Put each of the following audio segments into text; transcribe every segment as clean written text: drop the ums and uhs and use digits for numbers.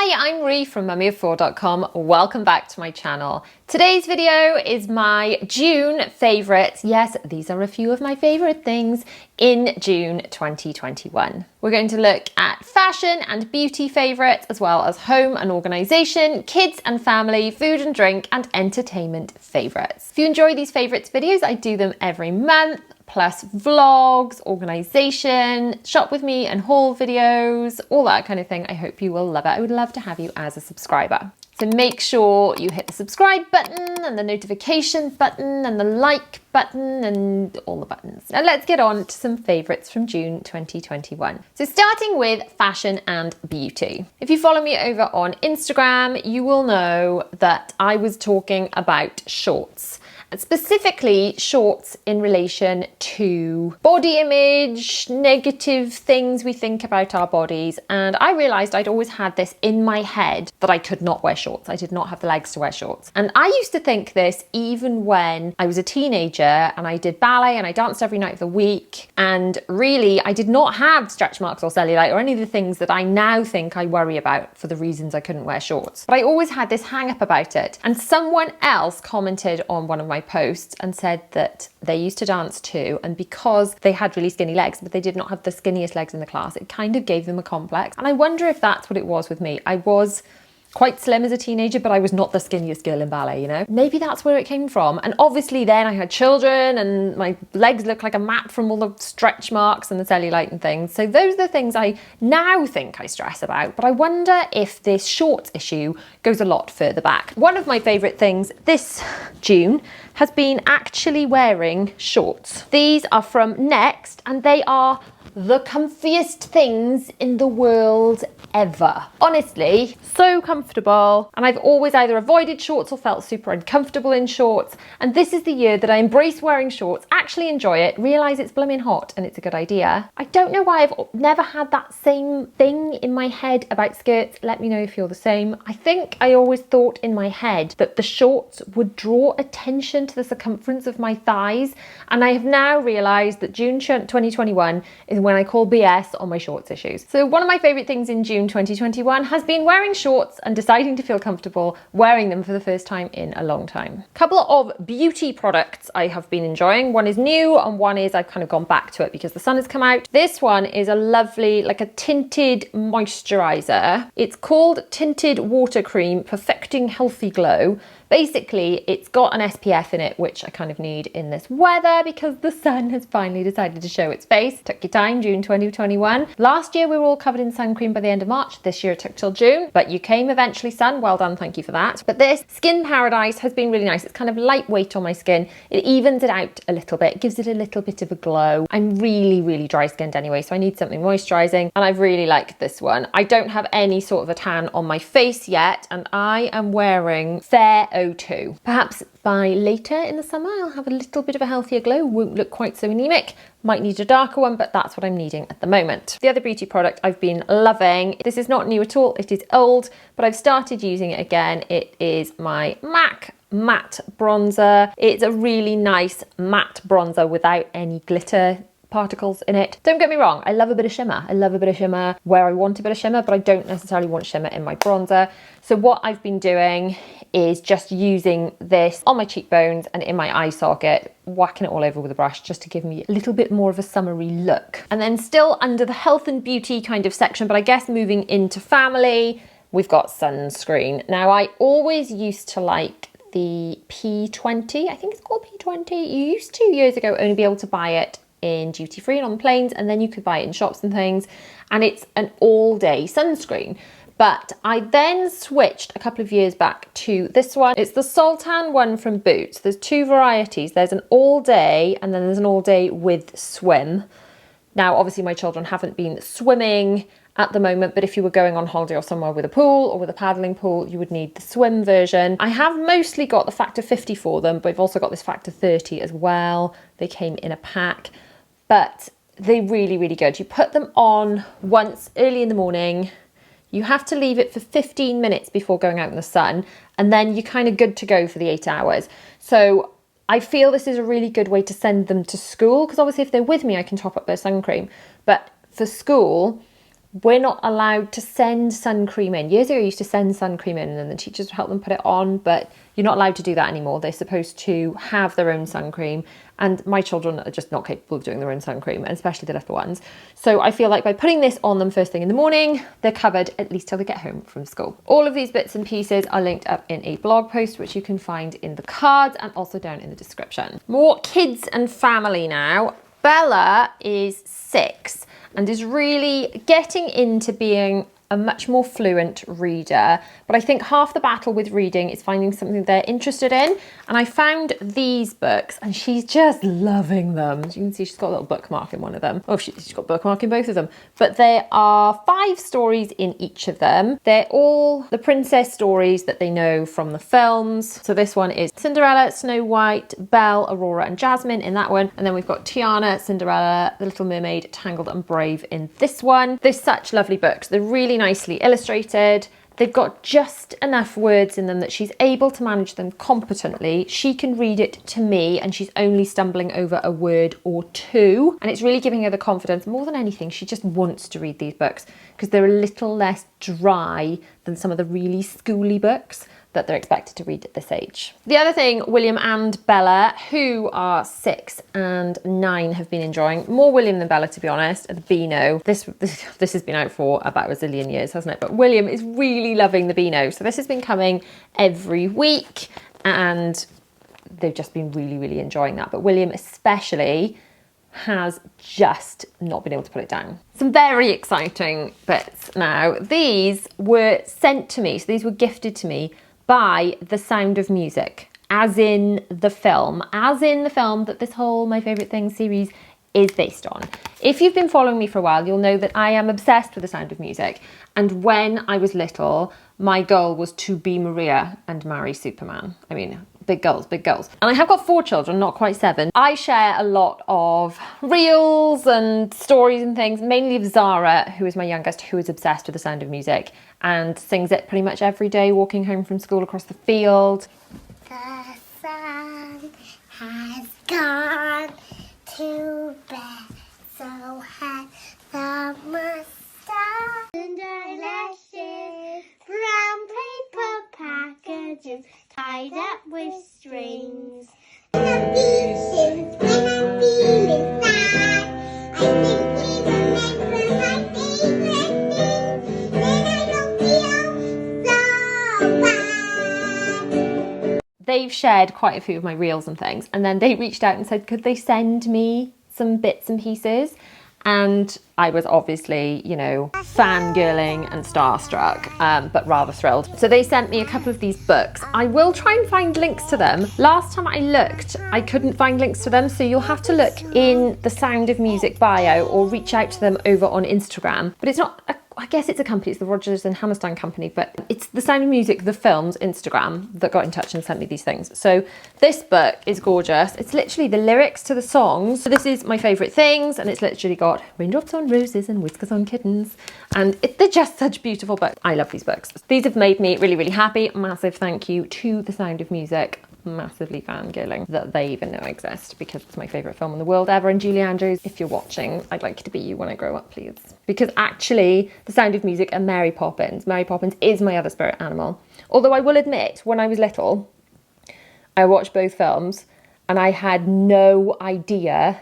Hi, I'm Ree from mummyof4.com. Welcome back to my channel. Today's video is my June favourites. Yes, these are a few of my favourite things in June 2021. We're going to look at fashion and beauty favourites, as well as home and organisation, kids and family, food and drink, and entertainment favourites. If you enjoy these favourites videos, I do them every month, plus vlogs, organisation, shop with me and haul videos, all that kind of thing. I hope you will love it. I would love to have you as a subscriber. So make sure you hit the subscribe button and the notification button and the like button and all the buttons. Now let's get on to some favourites from June 2021. So starting with fashion and beauty. If you follow me over on Instagram, you will know that I was talking about shorts. Specifically shorts in relation to body image, negative things we think about our bodies. And I realised I'd always had this in my head that I could not wear shorts. I did not have the legs to wear shorts. And I used to think this even when I was a teenager and I did ballet and I danced every night of the week. And really, I did not have stretch marks or cellulite or any of the things that I now think I worry about for the reasons I couldn't wear shorts. But I always had this hang up about it. And someone else commented on one of my posts and said that they used to dance too, and because they had really skinny legs but they did not have the skinniest legs in the class, it kind of gave them a complex. And I wonder if that's what it was with me. I was quite slim as a teenager, but I was not the skinniest girl in ballet, you know? Maybe that's where it came from. And obviously then I had children and my legs looked like a map from all the stretch marks and the cellulite and things. So those are the things I now think I stress about, but I wonder if this shorts issue goes a lot further back. One of my favourite things this June has been actually wearing shorts. These are from Next and they are the comfiest things in the world ever. Honestly, so comfortable. And I've always either avoided shorts or felt super uncomfortable in shorts. And this is the year that I embrace wearing shorts, actually enjoy it, realise it's blooming hot and it's a good idea. I don't know why I've never had that same thing in my head about skirts. Let me know if you're the same. I think I always thought in my head that the shorts would draw attention to the circumference of my thighs. And I have now realised that June 2021 is when I call BS on my shorts issues. So one of my favourite things in June 2021 has been wearing shorts and deciding to feel comfortable wearing them for the first time in a long time. A couple of beauty products I have been enjoying. One is new and one is I've kind of gone back to it because the sun has come out. This one is a lovely, like a tinted moisturiser. It's called Tinted Water Cream Perfecting Healthy Glow. Basically, it's got an SPF in it, which I kind of need in this weather because the sun has finally decided to show its face. Took your time, June 2021. Last year, we were all covered in sun cream by the end of March. This year, it took till June, but you came eventually, sun. Well done, thank you for that. But this Skin Paradise has been really nice. It's kind of lightweight on my skin. It evens it out a little bit, gives it a little bit of a glow. I'm really, really dry skinned anyway, so I need something moisturising, and I've really liked this one. I don't have any sort of a tan on my face yet, and I am wearing Fair 02. Perhaps by later in the summer I'll have a little bit of a healthier glow, won't look quite so anemic, might need a darker one, but that's what I'm needing at the moment. The other beauty product I've been loving, this is not new at all, it is old, but I've started using it again. It is my MAC matte bronzer. It's a really nice matte bronzer without any glitter particles in it. Don't get me wrong, I love a bit of shimmer. I love a bit of shimmer where I want a bit of shimmer, but I don't necessarily want shimmer in my bronzer. So what I've been doing is just using this on my cheekbones and in my eye socket, whacking it all over with a brush just to give me a little bit more of a summery look. And then still under the health and beauty kind of section, but I guess moving into family, we've got sunscreen. Now I always used to like the P20, I think it's called P20. You used to years ago only be able to buy it in duty free and on planes, and then you could buy it in shops and things, and it's an all-day sunscreen. But I then switched a couple of years back to this one. It's the Sultan one from Boots. There's two varieties. There's an all day and then there's an all day with swim. Now obviously my children haven't been swimming at the moment, but if you were going on holiday or somewhere with a pool or with a paddling pool, you would need the swim version. I have mostly got the factor 50 for them, but I've also got this factor 30 as well. They came in a pack. But they're really, really good. You put them on once early in the morning. You have to leave it for 15 minutes before going out in the sun, and then you're kind of good to go for the 8 hours. So I feel this is a really good way to send them to school, because obviously if they're with me, I can top up their sun cream. But for school, we're not allowed to send sun cream in. Years ago, you used to send sun cream in and then the teachers would help them put it on, but you're not allowed to do that anymore. They're supposed to have their own sun cream, and my children are just not capable of doing their own sun cream, and especially the little ones. So I feel like by putting this on them first thing in the morning, they're covered at least till they get home from school. All of these bits and pieces are linked up in a blog post, which you can find in the cards and also down in the description. More kids and family now. Bella is 6 and is really getting into being a much more fluent reader. But I think half the battle with reading is finding something they're interested in. And I found these books and she's just loving them. As you can see, she's got a little bookmark in one of them. Oh, she's got a bookmark in both of them. But there are 5 stories in each of them. They're all the princess stories that they know from the films. So this one is Cinderella, Snow White, Belle, Aurora and Jasmine in that one. And then we've got Tiana, Cinderella, The Little Mermaid, Tangled and Brave in this one. They're such lovely books. They're really nicely illustrated. They've got just enough words in them that she's able to manage them competently. She can read it to me and she's only stumbling over a word or 2. And it's really giving her the confidence. More than anything, she just wants to read these books because they're a little less dry than some of the really schooly books that they're expected to read at this age. The other thing William and Bella, who are 6 and 9, have been enjoying, more William than Bella to be honest, the Beano. This has been out for about a zillion years, hasn't it? But William is really loving the Beano. So this has been coming every week and they've just been really, really enjoying that. But William especially has just not been able to put it down. Some very exciting bits now. These were sent to me, so these were gifted to me by The Sound of Music, as in the film that this whole My Favourite Things series is based on. If you've been following me for a while, you'll know that I am obsessed with The Sound of Music. And when I was little, my goal was to be Maria and marry Superman. I mean, big goals, big goals. And I have got 4 children, not quite 7. I share a lot of reels and stories and things, mainly of Zara, who is my youngest, who is obsessed with The Sound of Music and sings it pretty much every day walking home from school across the field. The sun has gone to bed, so has the star. And eyelashes, brown paper packages tied up with strings. When I'm feeling sad, I think it's remember my favorite thing. Then I don't feel so bad. They've shared quite a few of my reels and things, and then they reached out and said, could they send me some bits and pieces? And I was obviously, you know, fangirling and starstruck, but rather thrilled. So they sent me a couple of these books. I will try and find links to them. Last time I looked, I couldn't find links to them, so you'll have to look in the Sound of Music bio or reach out to them over on Instagram. But it's not I guess it's a company, it's the Rodgers and Hammerstein company, but it's The Sound of Music, the film's Instagram, that got in touch and sent me these things. So this book is gorgeous. It's literally the lyrics to the songs. So this is My Favourite Things, and it's literally got raindrops on roses and whiskers on kittens. And they're just such beautiful books. I love these books. These have made me really, really happy. Massive thank you to The Sound of Music. Massively fangirling that they even know exist, because it's my favourite film in the world ever. And Julie Andrews, if you're watching, I'd like you to be you when I grow up, please. Because actually, The Sound of Music and Mary Poppins is my other spirit animal. Although I will admit, when I was little, I watched both films and I had no idea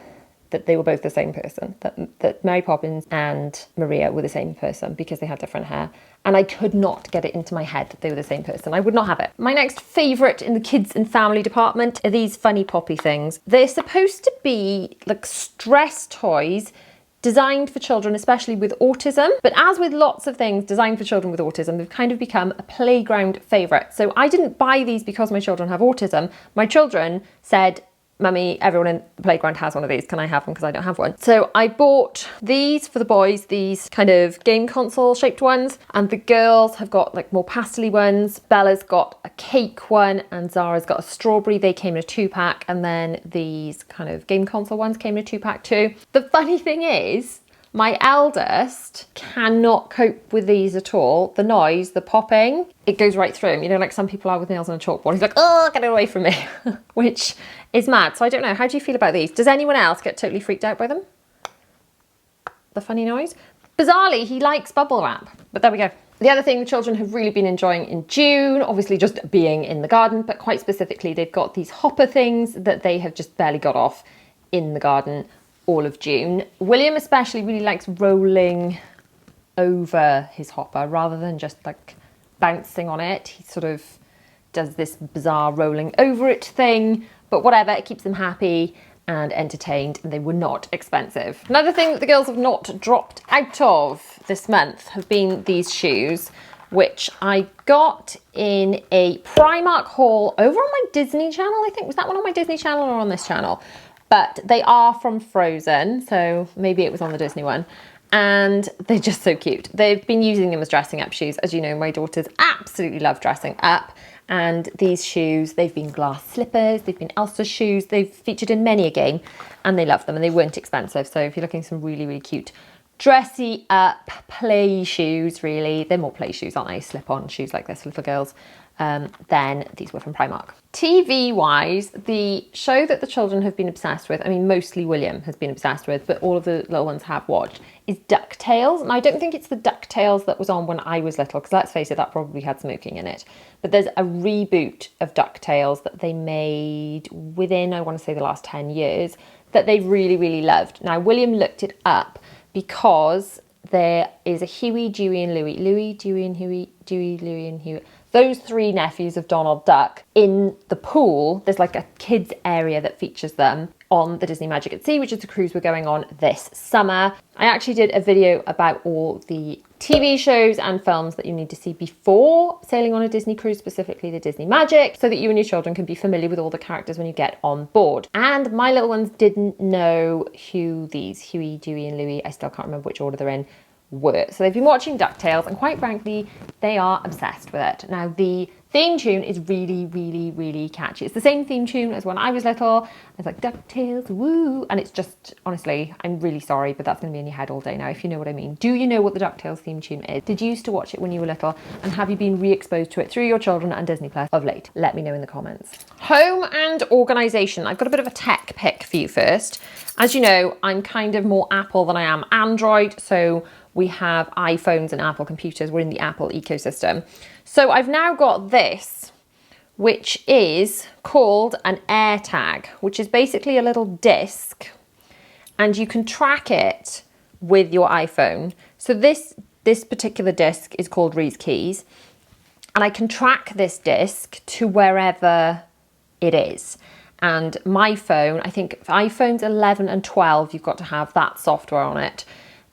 that they were both the same person, that Mary Poppins and Maria were the same person, because they had different hair. And I could not get it into my head that they were the same person. I would not have it. My next favourite in the kids and family department are these funny poppy things. They're supposed to be like stress toys designed for children, especially with autism. But as with lots of things designed for children with autism, they've kind of become a playground favourite. So I didn't buy these because my children have autism. My children said, Mummy, everyone in the playground has one of these. Can I have them? Because I don't have one. So I bought these for the boys, these kind of game console shaped ones. And the girls have got like more pastel-y ones. Bella's got a cake one and Zara's got a strawberry. They came in a 2-pack. And then these kind of game console ones came in a 2-pack too. The funny thing is, my eldest cannot cope with these at all. The noise, the popping, it goes right through him. You know, like some people are with nails on a chalkboard. He's like, oh, get it away from me, which is mad. So I don't know. How do you feel about these? Does anyone else get totally freaked out by them? The funny noise? Bizarrely, he likes bubble wrap, but there we go. The other thing the children have really been enjoying in June, obviously just being in the garden, but quite specifically, they've got these hopper things that they have just barely got off in the garden all of June. William especially really likes rolling over his hopper rather than just like bouncing on it. He sort of does this bizarre rolling over it thing, but whatever, it keeps them happy and entertained, and they were not expensive. Another thing that the girls have not dropped out of this month have been these shoes, which I got in a Primark haul over on my Disney channel, I think. Was that one on my Disney channel or on this channel? But they are from Frozen, so maybe it was on the Disney one. And they're just so cute. They've been using them as dressing up shoes. As you know, my daughters absolutely love dressing up. And these shoes, they've been glass slippers, they've been Elsa shoes, they've featured in many a game, and they love them, and they weren't expensive. So if you're looking for some really, really cute dressy up play shoes, really, they're more play shoes, aren't they? Slip-on shoes like this for little girls. Then these were from Primark. TV-wise, the show that the children have been obsessed with, I mean, mostly William has been obsessed with, but all of the little ones have watched, is DuckTales. And I don't think it's the DuckTales that was on when I was little, because let's face it, that probably had smoking in it. But there's a reboot of DuckTales that they made within, I want to say, the last 10 years, that they really, really loved. Now, William looked it up because there is a Huey, Dewey and Louie. Louie, Dewey and Huey, Dewey, Louie and Huey. Those three nephews of Donald Duck in the pool. There's like a kids area that features them on the Disney Magic at Sea, which is the cruise we're going on this summer. I actually did a video about all the TV shows and films that you need to see before sailing on a Disney cruise, specifically the Disney Magic, so that you and your children can be familiar with all the characters when you get on board. And my little ones didn't know who these Huey, Dewey and Louie, I still can't remember which order they're in, were. So they've been watching DuckTales, and quite frankly, they are obsessed with it. Now, the theme tune is really, really, really catchy. It's the same theme tune as when I was little. It's like DuckTales, woo! And it's just, honestly, I'm really sorry, but that's going to be in your head all day now, if you know what I mean. Do you know what the DuckTales theme tune is? Did you used to watch it when you were little? And have you been re-exposed to it through your children and Disney Plus of late? Let me know in the comments. Home and organisation. I've got a bit of a tech pick for you first. As you know, I'm kind of more Apple than I am Android, so we have iPhones and Apple computers. We're in the Apple ecosystem. So I've now got this, which is called an AirTag, which is basically a little disc, and you can track it with your iPhone. So this particular disc is called Reese Keys, and I can track this disc to wherever it is. And my phone, I think for iPhones 11 and 12, you've got to have that software on it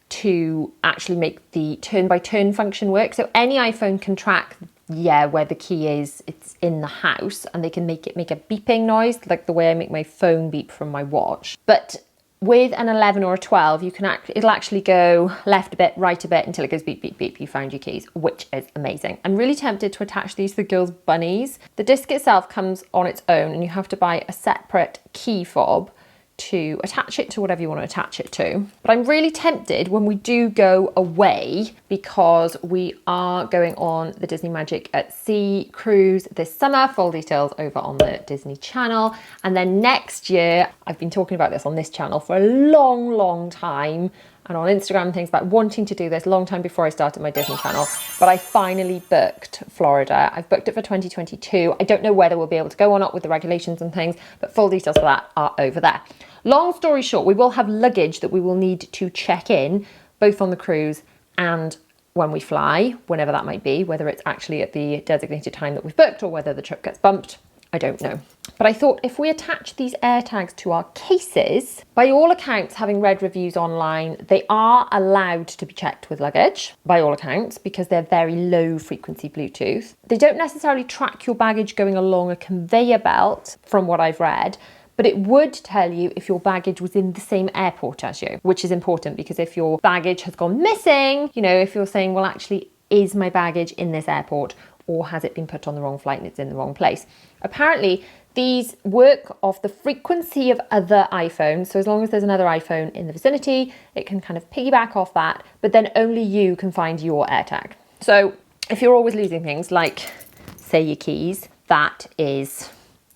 to actually make the turn-by-turn function work. So any iPhone can track, where the key is, it's in the house, and they can make it make a beeping noise, like the way I make my phone beep from my watch. But with an 11 or a 12, it'll actually go left a bit, right a bit, until it goes beep, beep, beep, you found your keys, which is amazing. I'm really tempted to attach these to the girls' bunnies. The disc itself comes on its own, and you have to buy a separate key fob to attach it to whatever you want to attach it to. But I'm really tempted when we do go away, because we are going on the Disney Magic at Sea cruise this summer. Full details over on the Disney Channel. And then next year, I've been talking about this on this channel for a long, long time, and on Instagram and things, about wanting to do this a long time before I started my Disney Channel. But I finally booked Florida. I've booked it for 2022. I don't know whether we'll be able to go or not with the regulations and things, but full details for that are over there. Long story short, we will have luggage that we will need to check in, both on the cruise and when we fly, whenever that might be, whether it's actually at the designated time that we've booked or whether the trip gets bumped, I don't know. But I thought if we attach these AirTags to our cases, by all accounts, having read reviews online, they are allowed to be checked with luggage, by all accounts, because they're very low frequency Bluetooth. They don't necessarily track your baggage going along a conveyor belt, from what I've read, but it would tell you if your baggage was in the same airport as you, which is important, because if your baggage has gone missing, if you're saying, well, actually, is my baggage in this airport, or has it been put on the wrong flight and it's in the wrong place? Apparently, these work off the frequency of other iPhones. So as long as there's another iPhone in the vicinity, it can kind of piggyback off that, but then only you can find your AirTag. So if you're always losing things, like, say, your keys, that is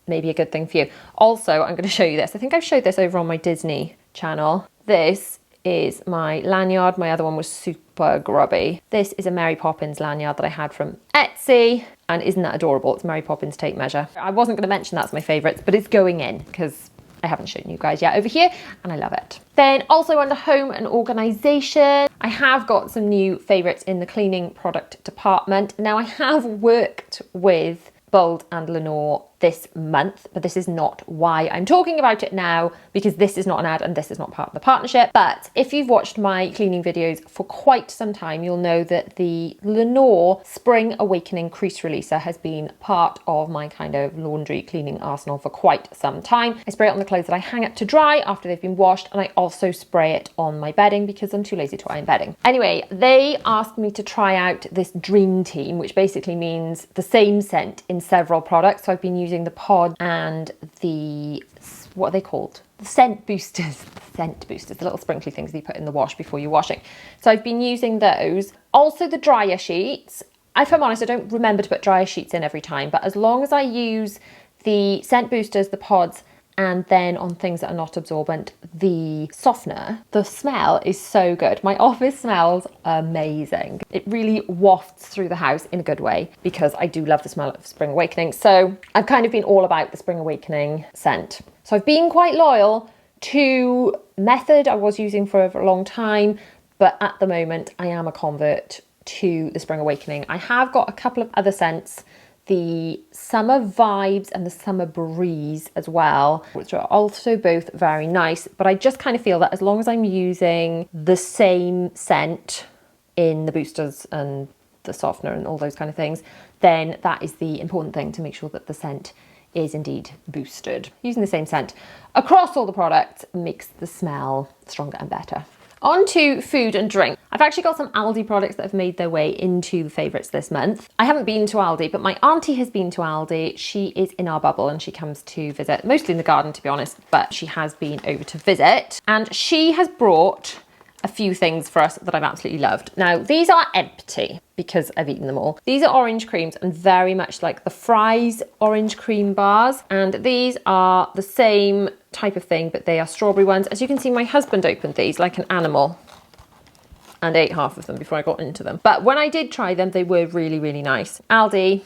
maybe a good thing for you. Also, I'm going to show you this. I think I've showed this over on my Disney channel. This is my lanyard. My other one was super grubby. This is a Mary Poppins lanyard that I had from Etsy. And isn't that adorable? It's Mary Poppins tape measure. I wasn't going to mention that's my favourites, but it's going in because I haven't shown you guys yet over here and I love it. Then also under home and organisation, I have got some new favourites in the cleaning product department. Now I have worked with Bold and Lenore this month, but this is not why I'm talking about it now, because this is not an ad and this is not part of the partnership. But if you've watched my cleaning videos for quite some time, you'll know that the Lenore Spring Awakening Crease Releaser has been part of my kind of laundry cleaning arsenal for quite some time. I spray it on the clothes that I hang up to dry after they've been washed, and I also spray it on my bedding because I'm too lazy to iron bedding. Anyway, they asked me to try out this Dream Team, which basically means the same scent in several products. So I've been using the pod and the, what are they called? The scent boosters, the little sprinkly things that you put in the wash before you're washing. So I've been using those. Also the dryer sheets. If I'm honest, I don't remember to put dryer sheets in every time, but as long as I use the scent boosters, the pods, and then on things that are not absorbent, the softener, the smell is so good. My office smells amazing. It really wafts through the house in a good way because I do love the smell of Spring Awakening. So I've kind of been all about the Spring Awakening scent. So I've been quite loyal to Method I was using for a long time, but at the moment I am a convert to the Spring Awakening. I have got a couple of other scents, the Summer Vibes and the Summer Breeze as well, which are also both very nice. But I just kind of feel that as long as I'm using the same scent in the boosters and the softener and all those kind of things, then that is the important thing, to make sure that the scent is indeed boosted. Using the same scent across all the products makes the smell stronger and better. On to food and drink. I've actually got some Aldi products that have made their way into the favourites this month. I haven't been to Aldi, but my auntie has been to Aldi. She is in our bubble and she comes to visit, mostly in the garden to be honest, but she has been over to visit. And she has brought a few things for us that I've absolutely loved. Now, these are empty because I've eaten them all. These are orange creams and very much like the Fry's orange cream bars. And these are the same type of thing, but they are strawberry ones. As you can see, my husband opened these like an animal and ate half of them before I got into them. But when I did try them, they were really, really nice. Aldi,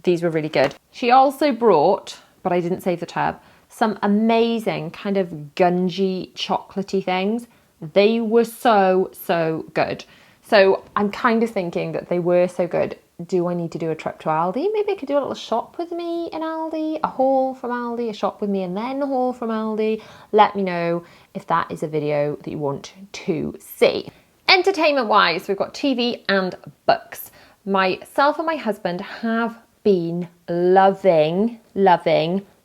these were really good. She also brought, but I didn't save the tab, some amazing kind of gungy chocolatey things. They were so, so good. So I'm kind of thinking that they were so good. Do I need to do a trip to Aldi? Maybe I could do a little shop with me in Aldi, a haul from Aldi, a shop with me and then a haul from Aldi. Let me know if that is a video that you want to see. Entertainment wise, we've got TV and books. Myself and my husband have been loving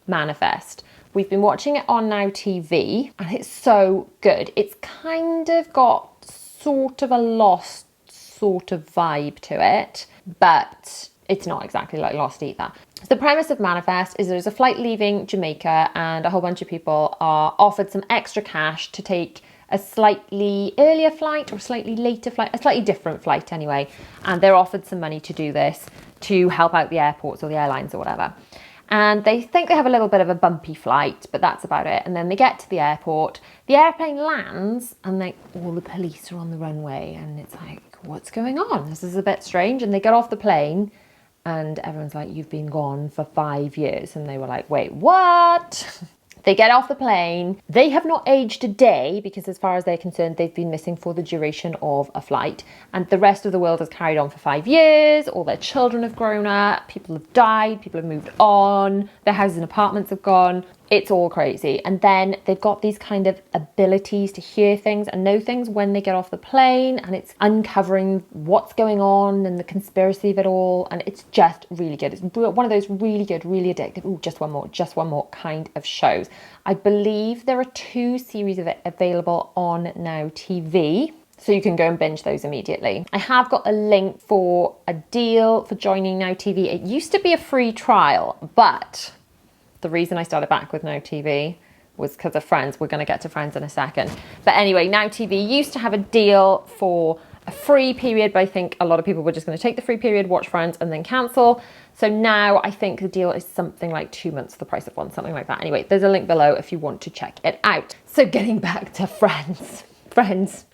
Manifest. We've been watching it on Now TV and it's so good. It's kind of got sort of a Lost sort of vibe to it, but it's not exactly like Lost either. So the premise of Manifest is there's a flight leaving Jamaica and a whole bunch of people are offered some extra cash to take a slightly earlier flight or slightly later flight, a slightly different flight anyway, and they're offered some money to do this to help out the airports or the airlines or whatever. And they think they have a little bit of a bumpy flight, but that's about it. And then they get to the airport, the airplane lands and all the police are on the runway and it's like, what's going on? This is a bit strange. And they get off the plane and everyone's like, you've been gone for 5 years. And they were like, wait, what? They get off the plane. They have not aged a day because as far as they're concerned, they've been missing for the duration of a flight. And the rest of the world has carried on for 5 years. All their children have grown up. People have died. People have moved on. Their houses and apartments have gone. It's all crazy. And then they've got these kind of abilities to hear things and know things when they get off the plane. And it's uncovering what's going on and the conspiracy of it all. And it's just really good. It's one of those really good, really addictive, ooh, just one more kind of shows. I believe there are 2 series of it available on Now TV. So you can go and binge those immediately. I have got a link for a deal for joining Now TV. It used to be a free trial, but the reason I started back with Now TV was because of Friends. We're going to get to Friends in a second. But anyway, Now TV used to have a deal for a free period, but I think a lot of people were just going to take the free period, watch Friends and then cancel. So now I think the deal is something like 2 months the price of one, something like that. Anyway, there's a link below if you want to check it out. So getting back to Friends. Friends.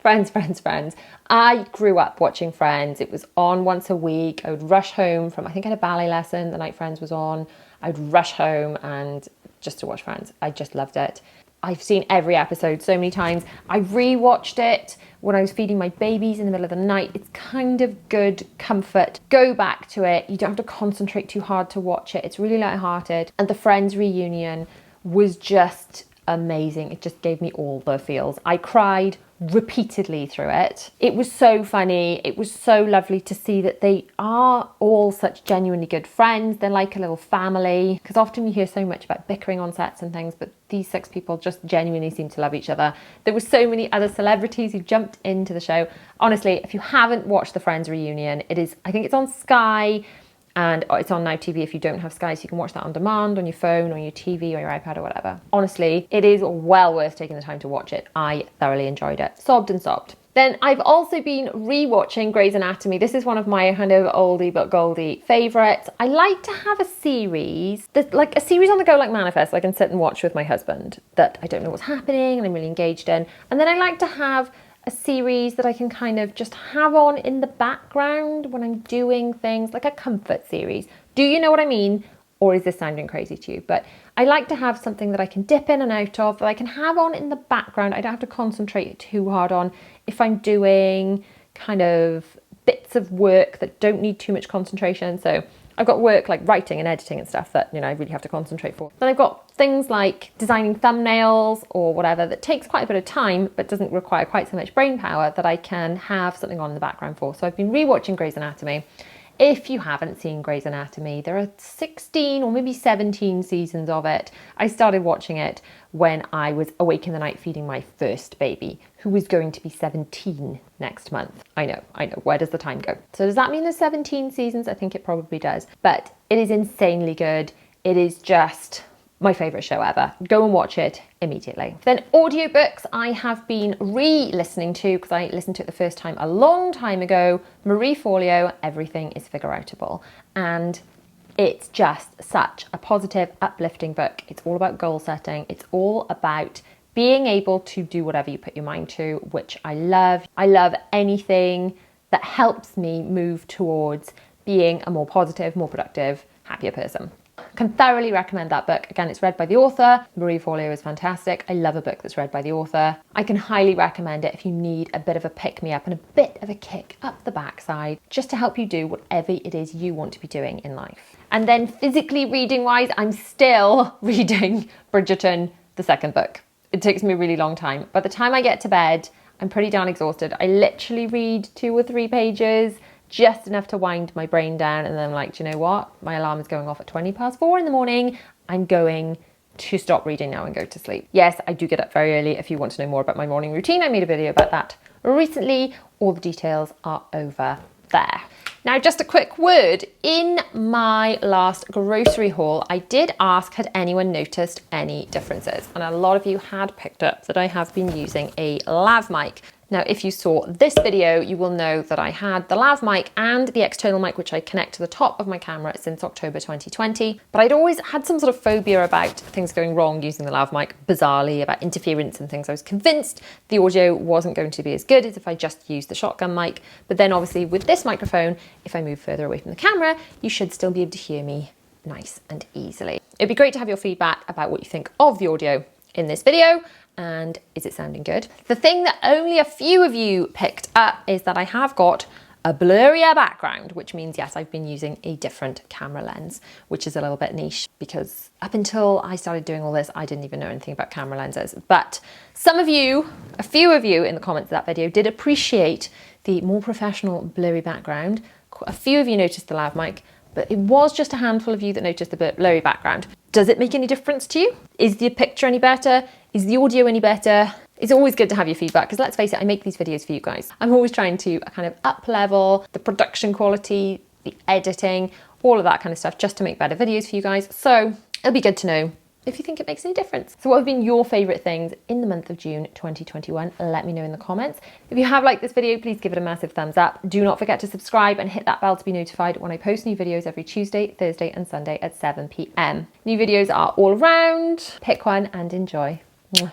I grew up watching Friends. It was on once a week. I would rush home from, I think I had a ballet lesson the night Friends was on. I would rush home and just to watch Friends. I just loved it. I've seen every episode so many times. I rewatched it when I was feeding my babies in the middle of the night. It's kind of good comfort. Go back to it. You don't have to concentrate too hard to watch it. It's really lighthearted. And the Friends reunion was just amazing. It just gave me all the feels. I cried repeatedly through it. It was so funny. It was so lovely to see that they are all such genuinely good friends. They're like a little family, because often you hear so much about bickering on sets and things, but these 6 people just genuinely seem to love each other. There were so many other celebrities who jumped into the show. Honestly, if you haven't watched the Friends reunion, I think it's on Sky, and it's on Now TV if you don't have Sky, so you can watch that on demand on your phone or your TV or your iPad or whatever. Honestly, it is well worth taking the time to watch it. I thoroughly enjoyed it. Sobbed and sobbed. Then I've also been rewatching Grey's Anatomy. This is one of my kind of oldie but goldie favourites. I like to have a series, like a series on the go like Manifest, I can sit and watch with my husband that I don't know what's happening and I'm really engaged in. And then I like to have a series that I can kind of just have on in the background when I'm doing things, like a comfort series. Do you know what I mean? Or is this sounding crazy to you? But I like to have something that I can dip in and out of, that I can have on in the background. I don't have to concentrate too hard on if I'm doing kind of bits of work that don't need too much concentration. So I've got work like writing and editing and stuff that, I really have to concentrate for. Then I've got things like designing thumbnails or whatever that takes quite a bit of time but doesn't require quite so much brain power that I can have something on in the background for. So I've been rewatching Grey's Anatomy. If you haven't seen Grey's Anatomy, there are 16 or maybe 17 seasons of it. I started watching it when I was awake in the night feeding my first baby, who was going to be 17 next month. I know, where does the time go? So does that mean there's 17 seasons? I think it probably does. But it is insanely good. It is just my favourite show ever. Go and watch it immediately. Then audiobooks I have been re-listening to, because I listened to it the first time a long time ago. Marie Forleo, Everything is Figure-Outable. And it's just such a positive, uplifting book. It's all about goal setting. It's all about being able to do whatever you put your mind to, which I love. I love anything that helps me move towards being a more positive, more productive, happier person. Can thoroughly recommend that book. Again, it's read by the author. Marie Forleo is fantastic. I love a book that's read by the author. I can highly recommend it if you need a bit of a pick-me-up and a bit of a kick up the backside, just to help you do whatever it is you want to be doing in life. And then physically reading-wise, I'm still reading Bridgerton, the second book. It takes me a really long time. By the time I get to bed, I'm pretty darn exhausted. I literally read 2 or 3 pages, just enough to wind my brain down, and then I'm like, do you know what? My alarm is going off at 4:20 in the morning. I'm going to stop reading now and go to sleep. Yes, I do get up very early. If you want to know more about my morning routine, I made a video about that recently. All the details are over there. Now, just a quick word. In my last grocery haul, I did ask, had anyone noticed any differences? And a lot of you had picked up that I have been using a lav mic. Now, if you saw this video, you will know that I had the lav mic and the external mic, which I connect to the top of my camera since October 2020. But I'd always had some sort of phobia about things going wrong using the lav mic, bizarrely, about interference and things. I was convinced the audio wasn't going to be as good as if I just used the shotgun mic. But then obviously with this microphone, if I move further away from the camera, you should still be able to hear me nice and easily. It'd be great to have your feedback about what you think of the audio in this video. And is it sounding good? The thing that only a few of you picked up is that I have got a blurrier background, which means, yes, I've been using a different camera lens, which is a little bit niche because up until I started doing all this, I didn't even know anything about camera lenses. But some of you, a few of you in the comments of that video did appreciate the more professional blurry background. A few of you noticed the lav mic, but it was just a handful of you that noticed the blurry background. Does it make any difference to you? Is the picture any better? Is the audio any better? It's always good to have your feedback, because let's face it, I make these videos for you guys. I'm always trying to kind of up level the production quality, the editing, all of that kind of stuff, just to make better videos for you guys. So it'll be good to know if you think it makes any difference. So what have been your favourite things in the month of June 2021? Let me know in the comments. If you have liked this video, please give it a massive thumbs up. Do not forget to subscribe and hit that bell to be notified when I post new videos every Tuesday, Thursday and Sunday at 7 p.m. New videos are all around. Pick one and enjoy. Mwah.